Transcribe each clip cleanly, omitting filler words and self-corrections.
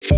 It's an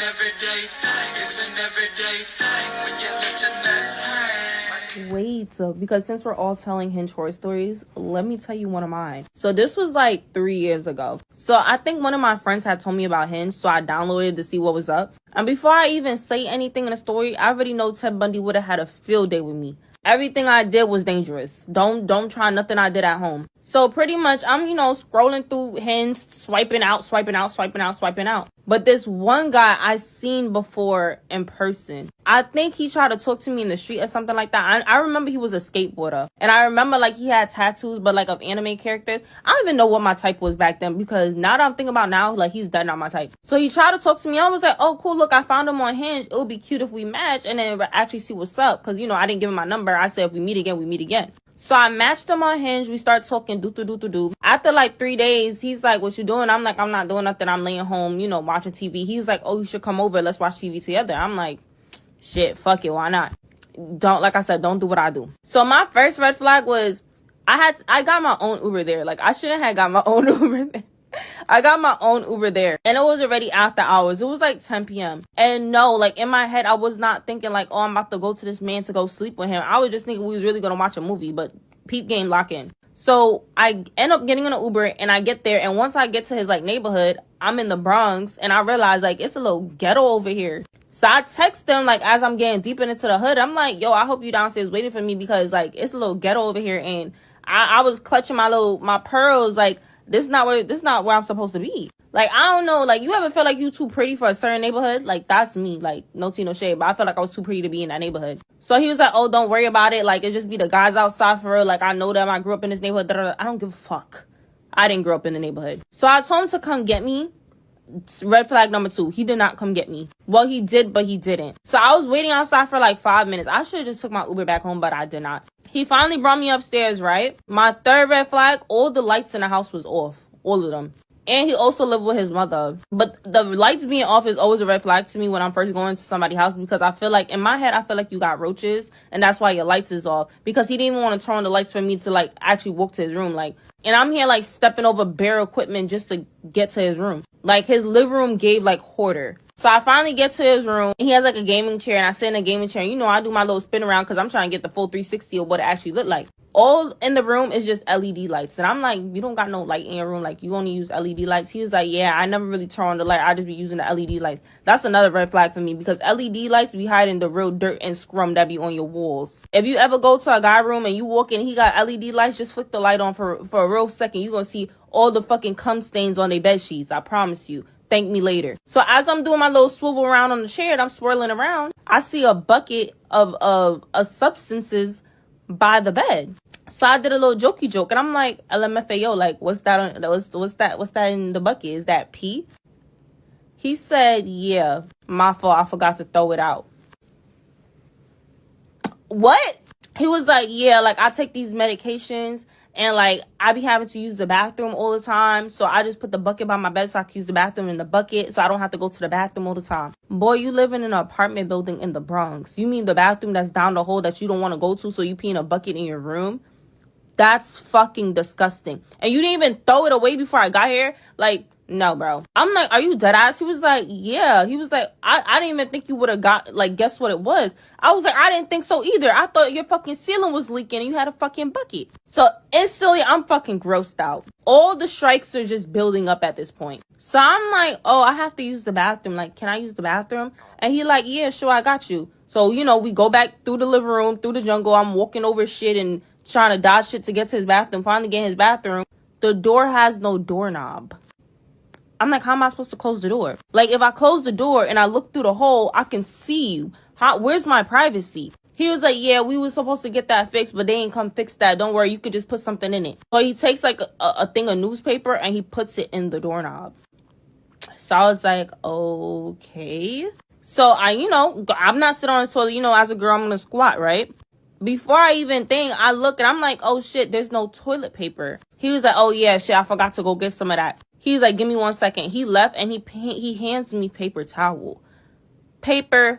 everyday thing. It's an everyday thing when you let your nuts hang. Wait, because since we're all telling Hinge horror stories, let me tell you one of mine. So this was like 3 years ago. So I think one of my friends had told me about Hinge, so I downloaded to see what was up. And before I even say anything in the story, I already know Ted Bundy would have had a field day with me. Everything I did was dangerous. Don't try nothing I did at home. So pretty much I'm, scrolling through Hinge, swiping out. But this one guy I seen before in person. I think he tried to talk to me in the street or something like that. I remember he was a skateboarder. And I remember like he had tattoos, but like of anime characters. I don't even know what my type was back then, because now that I'm thinking about now, like he's dead not my type. So he tried to talk to me. I was like, oh cool, look, I found him on Hinge. It would be cute if we match and then actually see what's up. Cause I didn't give him my number. I said if we meet again, we meet again. So I matched him on Hinge. We start talking, do. After like 3 days, he's like, what you doing? I'm like, I'm not doing nothing. I'm laying home, watching TV. He's like, oh, you should come over. Let's watch TV together. I'm like, shit, fuck it. Why not? Like I said, don't do what I do. So my first red flag was I got my own Uber there. Like I shouldn't have got my own Uber there. I got my own Uber there and it was already after hours. It was like 10 p.m. And no, like in my head, I was not thinking like, oh, I'm about to go to this man to go sleep with him. I was just thinking we was really going to watch a movie, but peep game lock in. So I end up getting in an Uber and I get there. And once I get to his like neighborhood, I'm in the Bronx and I realize like it's a little ghetto over here. So I text them like as I'm getting deeper into the hood. I'm like, yo, I hope you downstairs waiting for me because like it's a little ghetto over here. And I was clutching my pearls like, this is not where I'm supposed to be. Like, I don't know. Like, you ever feel like you too pretty for a certain neighborhood? Like, that's me. Like, no tea, no shade. But I felt like I was too pretty to be in that neighborhood. So he was like, oh, don't worry about it. Like, it just be the guys outside for real. Like, I know them. I grew up in this neighborhood. I don't give a fuck. I didn't grow up in the neighborhood. So I told him to come get me. Red flag number 2. He did not come get me. Well, he did, but he didn't. So I was waiting outside for like 5 minutes. I should have just took my Uber back home, but I did not. He finally brought me upstairs, right? My third red flag, all the lights in the house was off. All of them. And he also lived with his mother. But the lights being off is always a red flag to me when I'm first going to somebody's house, because I feel like, in my head, I feel like you got roaches and that's why your lights is off. Because he didn't even want to turn on the lights for me to like actually walk to his room. Like, and I'm here like stepping over bare equipment just to get to his room. Like, his living room gave like hoarder. So I finally get to his room and he has like a gaming chair and I sit in a gaming chair. I do my little spin around because I'm trying to get the full 360 of what it actually looked like. All in the room is just LED lights. And I'm like, you don't got no light in your room. Like, you only use LED lights. He was like, yeah, I never really turn on the light. I just be using the LED lights. That's another red flag for me, because LED lights be hiding the real dirt and scrum that be on your walls. If you ever go to a guy room and you walk in, he got LED lights, just flick the light on for a real second. You're going to see all the fucking cum stains on their bed sheets. I promise you. Thank me later. So as I'm doing my little swivel around on the chair and I'm swirling around, I see a bucket of substances by the bed. So I did a little jokey joke and I'm like, LMFAO, like, what's that in the bucket? Is that pee? He said, yeah, my fault. I forgot to throw it out. What? He was like, yeah, like, I take these medications and like I be having to use the bathroom all the time. So I just put the bucket by my bed so I can use the bathroom in the bucket so I don't have to go to the bathroom all the time. Boy, you live in an apartment building in the Bronx. You mean the bathroom that's down the hall that you don't want to go to, so you pee in a bucket in your room? That's fucking disgusting. And you didn't even throw it away before I got here? Like, no, bro. I'm like, are you dead ass? He was like, yeah. He was like, I didn't even think you would have got, like, guess what it was? I was like, I didn't think so either. I thought your fucking ceiling was leaking and you had a fucking bucket. So instantly, I'm fucking grossed out. All the strikes are just building up at this point. So I'm like, oh, I have to use the bathroom. Like, can I use the bathroom? And he like, yeah, sure, I got you. So, we go back through the living room, through the jungle. I'm walking over shit and trying to dodge shit to get to his bathroom. Finally get in his bathroom. The door has no doorknob. I'm like, how am I supposed to close the door? Like, if I close the door and I look through the hole, I can see you. Where's my privacy? He was like, yeah, we were supposed to get that fixed, but they ain't come fix that. Don't worry, you could just put something in it. So he takes like a thing of newspaper and he puts it in the doorknob. So I was like, okay. So I'm not sitting on the toilet. As a girl, I'm going to squat, right? Before I even think, I look and I'm like, oh shit, there's no toilet paper. He was like, oh yeah, shit, I forgot to go get some of that. He's like, give me 1 second. He left and he hands me paper towel to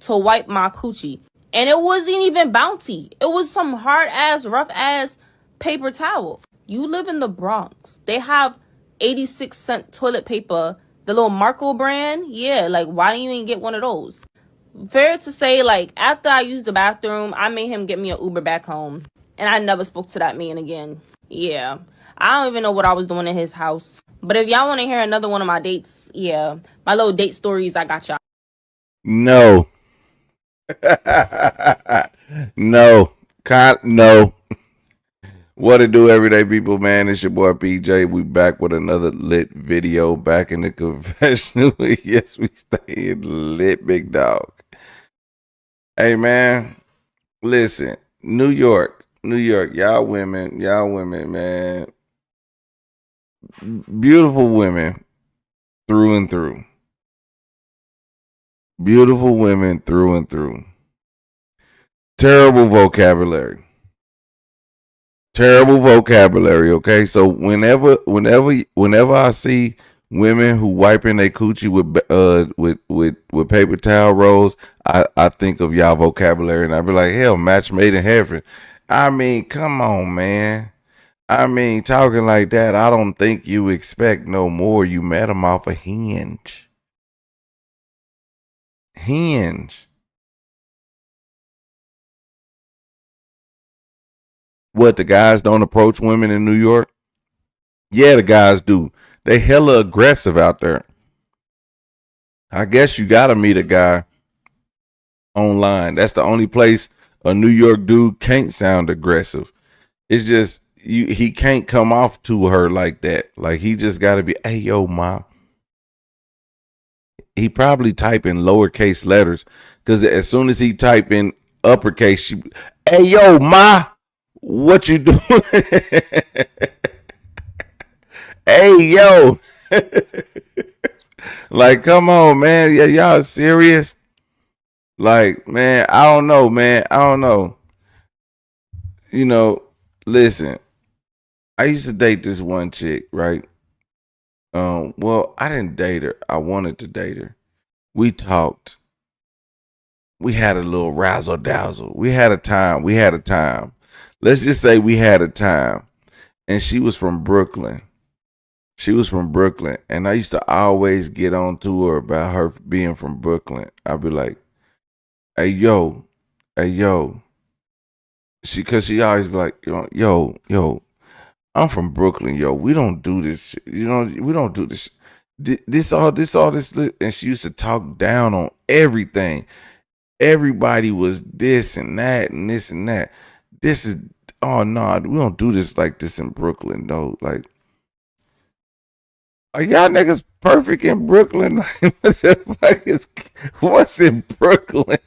wipe my coochie. And it wasn't even Bounty. It was some hard ass, rough ass paper towel. You live in the Bronx. They have 86-cent toilet paper, the little Marco brand. Yeah, like, why didn't you even get one of those? Fair to say, like, after I used the bathroom, I made him get me an Uber back home. And I never spoke to that man again. Yeah. I don't even know what I was doing in his house. But if y'all want to hear another one of my dates, yeah, my little date stories, I got y'all. No. No. No. What it do, everyday people, man? It's your boy PJ. We back with another lit video, back in the confessional. Yes, we staying lit, big dog. Hey, man, listen, New York, y'all women, man. Beautiful women through and through. Beautiful women through and through. Terrible vocabulary. Okay, so whenever I see women who wiping their coochie with paper towel rolls, I think of y'all vocabulary, and I be like, hell, match made in heaven. I mean, come on, man. I mean, talking like that, I don't think you expect no more. You met them off a Hinge. What, the guys don't approach women in New York? Yeah, the guys do. They hella aggressive out there. I guess you gotta meet a guy online. That's the only place a New York dude can't sound aggressive. It's just he can't come off to her like that. Like, he just gotta be, hey yo, ma. He probably type in lowercase letters, because as soon as he type in uppercase, she, hey yo, ma, what you doing? Hey yo. Like, come on, man. Yeah, y'all serious? Like, man, I don't know, man. I don't know. You know, listen, I used to date this one chick, right? Well, I didn't date her. I wanted to date her. We talked. We had a little razzle dazzle. We had a time. Let's just say we had a time. And she was from Brooklyn. And I used to always get on to her about her being from Brooklyn. I'd be like, hey yo. Cause she always be like, yo, I'm from Brooklyn, yo. We don't do this, we don't do this. This, and she used to talk down on everything. Everybody was this and that and this and that. This is, oh no, we don't do this like this in Brooklyn, though. Like, are y'all niggas perfect in Brooklyn? What's in Brooklyn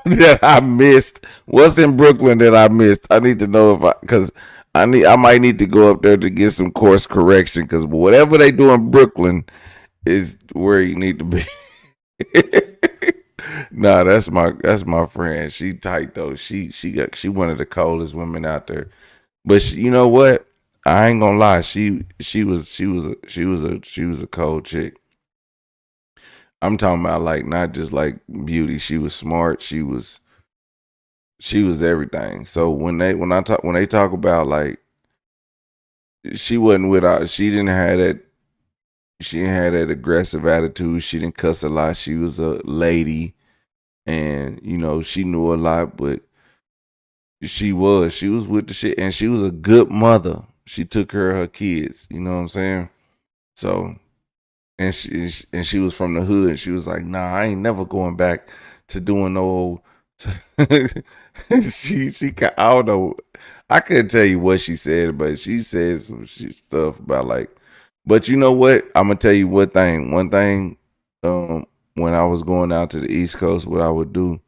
that I missed? What's in Brooklyn that I missed? I need to know because I might need to go up there to get some course correction, because whatever they do in Brooklyn is where you need to be. Nah, that's my friend. She tight though. She one of the coldest women out there. But you know what? I ain't gonna lie. She was a cold chick. I'm talking about, like, not just like beauty. She was smart. She was everything. So when they talk about, like, she wasn't without. She didn't have that aggressive attitude. She didn't cuss a lot. She was a lady, and she knew a lot, but she was with the shit, and she was a good mother. She took care of her kids. You know what I'm saying? So, and she was from the hood. And she was like, nah, I ain't never going back to doing no old. I don't know. I couldn't tell you what she said, but she said some stuff about, like. But you know what? I'm gonna tell you one thing. When I was going out to the East Coast, what I would do,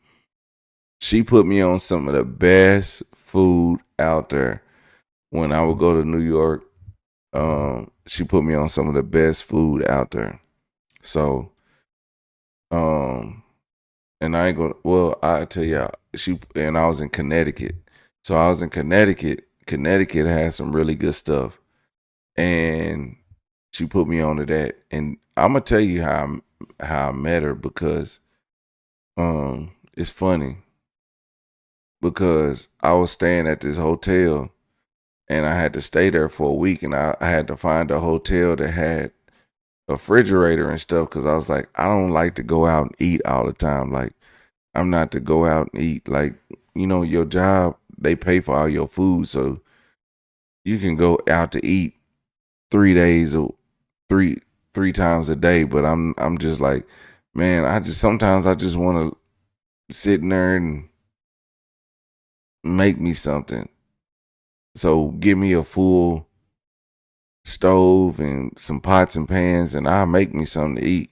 she put me on some of the best food out there. When I would go to New York, she put me on some of the best food out there. So, and I ain't gonna. Well, I tell y'all, I was in Connecticut. So I was in Connecticut. Connecticut has some really good stuff, and she put me on to that. And I'm gonna tell you how I met her, because it's funny, because I was staying at this hotel, and I had to stay there for a week, and I had to find a hotel that had a refrigerator and stuff, because I was like, I don't like to go out and eat all the time. Like, I'm not to go out and eat. Like, your job, they pay for all your food, so you can go out to eat 3 days or three times a day. But I'm just like, man, sometimes I just want to sit in there and make me something. So give me a full stove and some pots and pans, and I'll make me something to eat.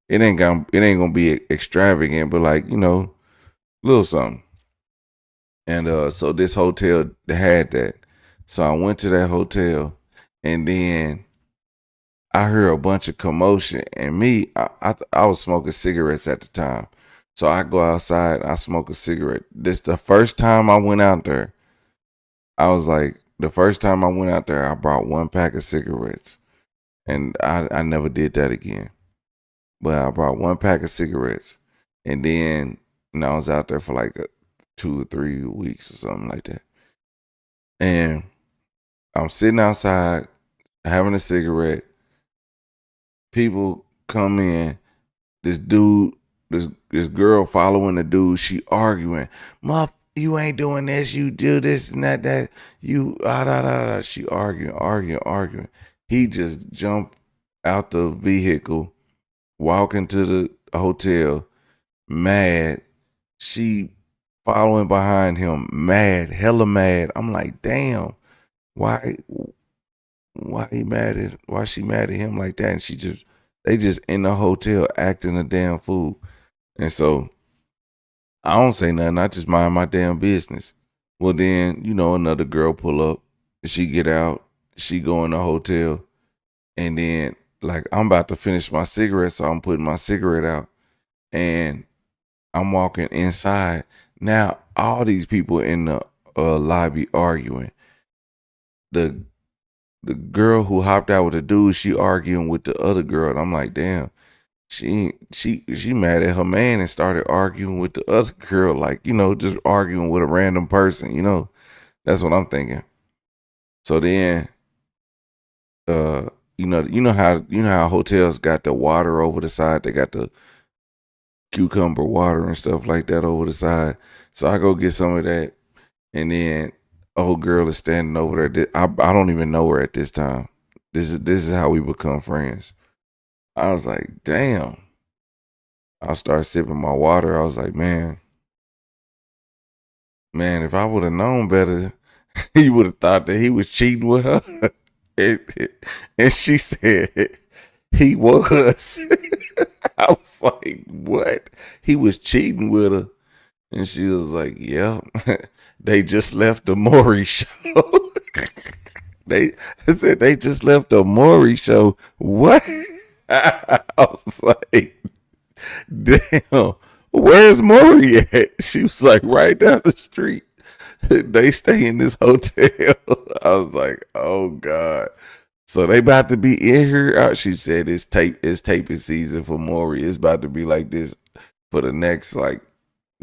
It ain't gonna be extravagant, but like, little something. And so this hotel had that. So I went to that hotel, and then I heard a bunch of commotion. And I was smoking cigarettes at the time. So I go outside, I smoke a cigarette. This the first time I went out there. I was like, the first time I went out there, I brought 1 pack of cigarettes. And I never did that again. But I brought 1 pack of cigarettes. And then I was out there for like 2 or 3 weeks or something like that. And I'm sitting outside having a cigarette. People come in. This dude, this girl following the dude. She arguing. Muff, you ain't doing this. You do this and that. You She arguing. He just jumped out the vehicle, walking to the hotel, mad. She following behind him, mad, hella mad. I'm like, damn, why she mad at him like that? And they just in the hotel acting a damn fool. And so I don't say nothing. I just mind my damn business. Well, then, another girl pull up. She get out. She go in the hotel. And then, like, I'm about to finish my cigarette, so I'm putting my cigarette out. And I'm walking inside. Now, all these people in the lobby arguing. The girl who hopped out with the dude, she arguing with the other girl. And I'm like, damn, she mad at her man and started arguing with the other girl, like, just arguing with a random person, That's what I'm thinking. So then how hotels got the water over the side, they got the cucumber water and stuff like that over the side. So I go get some of that, and then old girl is standing over there. I don't even know her at this time. This is how we become friends. I was like, damn. I started sipping my water. I was like, man, if I would have known better, he would have thought that he was cheating with her. and she said he was. I was like, what? He was cheating with her. And she was like, yeah, they just left the Maury show. They said they just left the Maury show. What? I was like, damn, where's Maury at? She was like, right down the street. They stay in this hotel. I was like, oh God. So they about to be in here. She said it's taping season for Maury. It's about to be like this for the next like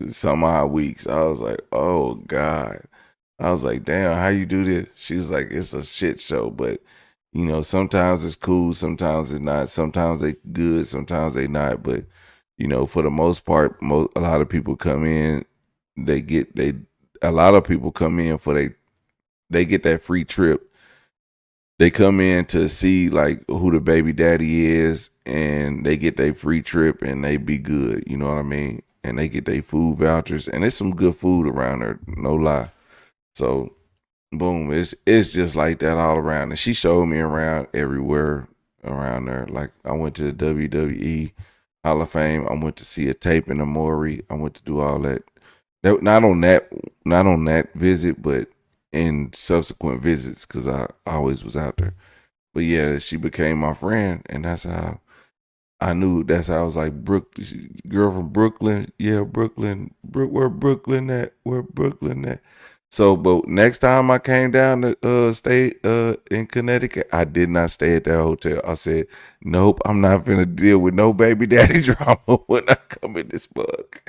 some odd weeks. I was like, oh God. I was like, damn, how you do this? She was like, it's a shit show, but sometimes it's cool, sometimes it's not. Sometimes they good, sometimes they not. But for the most part, a lot of people come in. A lot of people come in for they get that free trip. They come in to see like who the baby daddy is, and they get their free trip, and they be good. You know what I mean? And they get their food vouchers, and there's some good food around there, no lie. So, boom, it's just like that all around. And she showed me around everywhere around there. Like I went to the WWE Hall of Fame. I went to see a tape in the Maury. I went to do all that. Not on that visit, but in subsequent visits, because I always was out there. But yeah, she became my friend, and that's how I knew. That's how I was like, girl from Brooklyn. Yeah, Brooklyn. Where Brooklyn at? Where Brooklyn at? So, but next time I came down to stay in Connecticut, I did not stay at that hotel. I said, nope, I'm not gonna deal with no baby daddy drama when I come in this mug.